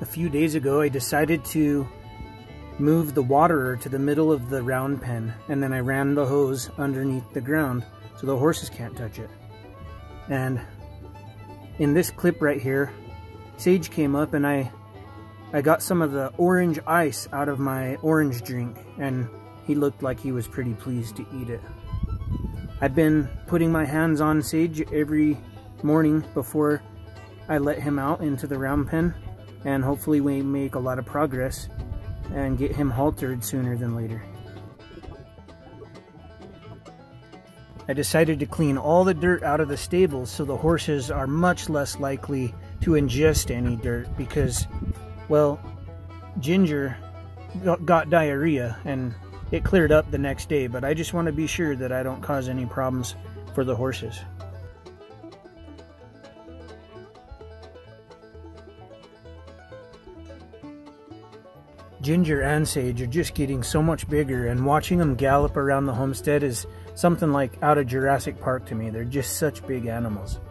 A few days ago, I decided to move the waterer to the middle of the round pen, and then I ran the hose underneath the ground so the horses can't touch it. And in this clip right here, Sage came up and I got some of the orange ice out of my orange drink, and he looked like he was pretty pleased to eat it. I've been putting my hands on Sage every morning before I let him out into the round pen, and hopefully we make a lot of progress and get him haltered sooner than later. I decided to clean all the dirt out of the stables so the horses are much less likely to ingest any dirt because, well, Ginger got diarrhea and it cleared up the next day, but I just want to be sure that I don't cause any problems for the horses. Ginger and Sage are just getting so much bigger, and watching them gallop around the homestead is something like out of Jurassic Park to me. They're just such big animals.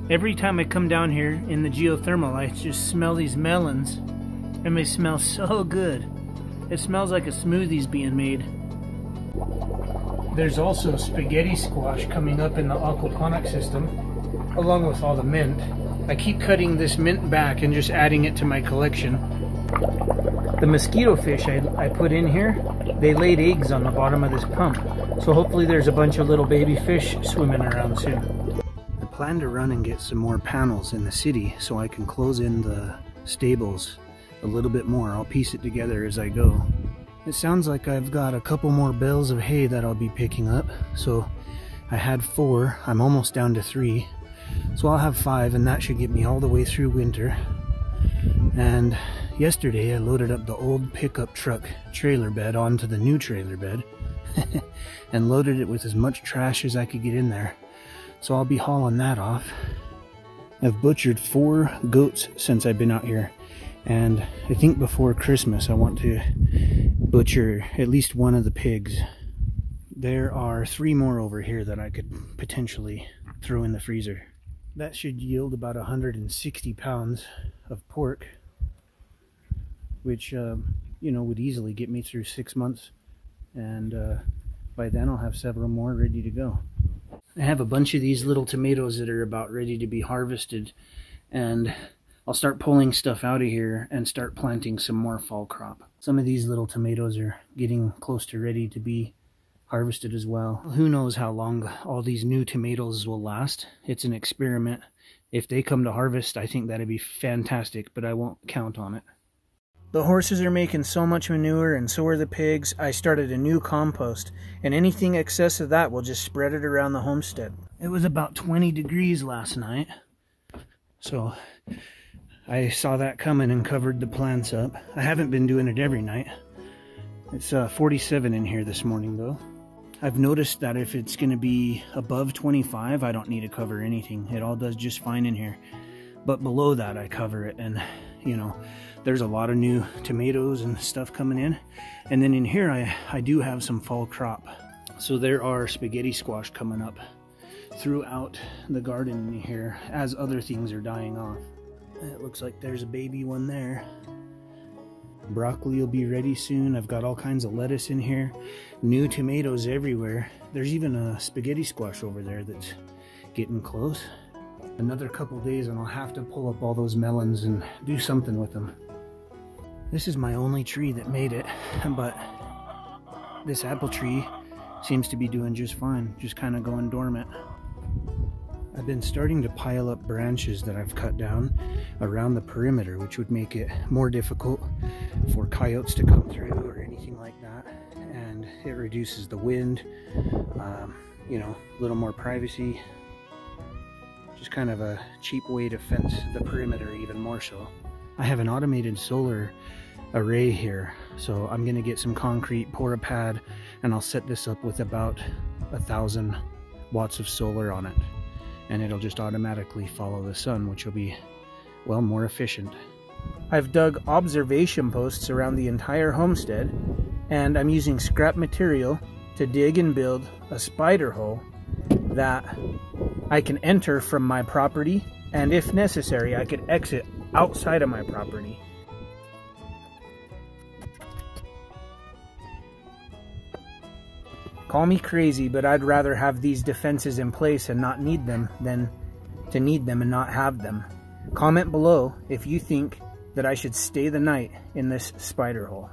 Every time I come down here in the geothermal, I just smell these melons, and they smell so good. It smells like a smoothie's being made. There's also spaghetti squash coming up in the aquaponic system, along with all the mint. I keep cutting this mint back and just adding it to my collection. The mosquito fish I put in here, they laid eggs on the bottom of this pump, so hopefully there's a bunch of little baby fish swimming around soon. I plan to run and get some more panels in the city so I can close in the stables a little bit more. I'll piece it together as I go. It sounds like I've got a couple more bales of hay that I'll be picking up. So I had 4, I'm almost down to 3. So I'll have 5, and that should get me all the way through winter. And yesterday I loaded up the old pickup truck trailer bed onto the new trailer bed and loaded it with as much trash as I could get in there. So I'll be hauling that off. I've butchered 4 goats since I've been out here. And I think before Christmas I want to butcher at least one of the pigs. There are 3 more over here that I could potentially throw in the freezer. That should yield about 160 pounds of pork, which you know, would easily get me through 6 months, and by then I'll have several more ready to go. I have a bunch of these little tomatoes that are about ready to be harvested, and I'll start pulling stuff out of here and start planting some more fall crop. Some of these little tomatoes are getting close to ready to be harvested as well. Who knows how long all these new tomatoes will last. It's an experiment. If they come to harvest, I think that'd be fantastic, but I won't count on it. The horses are making so much manure, and so are the pigs. I started a new compost, and anything excess of that will just spread it around the homestead. It was about 20 degrees last night, so I saw that coming and covered the plants up. I haven't been doing it every night. It's 47 in here this morning though. I've noticed that if it's going to be above 25, I don't need to cover anything. It all does just fine in here. But below that I cover it, and you know, there's a lot of new tomatoes and stuff coming in. And then in here I do have some fall crop. So there are spaghetti squash coming up throughout the garden here as other things are dying off. It looks like there's a baby one there. Broccoli will be ready soon. I've got all kinds of lettuce in here. New tomatoes everywhere. There's even a spaghetti squash over there that's getting close. Another couple days and I'll have to pull up all those melons and do something with them. This is my only tree that made it, but this apple tree seems to be doing just fine, just kind of going dormant. I've been starting to pile up branches that I've cut down around the perimeter, which would make it more difficult for coyotes to come through or anything like that. And it reduces the wind, you know, a little more privacy. Just kind of a cheap way to fence the perimeter even more so. I have an automated solar array here, so I'm gonna get some concrete, pour a pad, and I'll set this up with about 1,000 watts of solar on it. And it'll just automatically follow the sun, which will be, well, more efficient. I've dug observation posts around the entire homestead, and I'm using scrap material to dig and build a spider hole that I can enter from my property, and if necessary, I could exit outside of my property. Call me crazy, but I'd rather have these defenses in place and not need them than to need them and not have them. Comment below if you think that I should stay the night in this spider hole.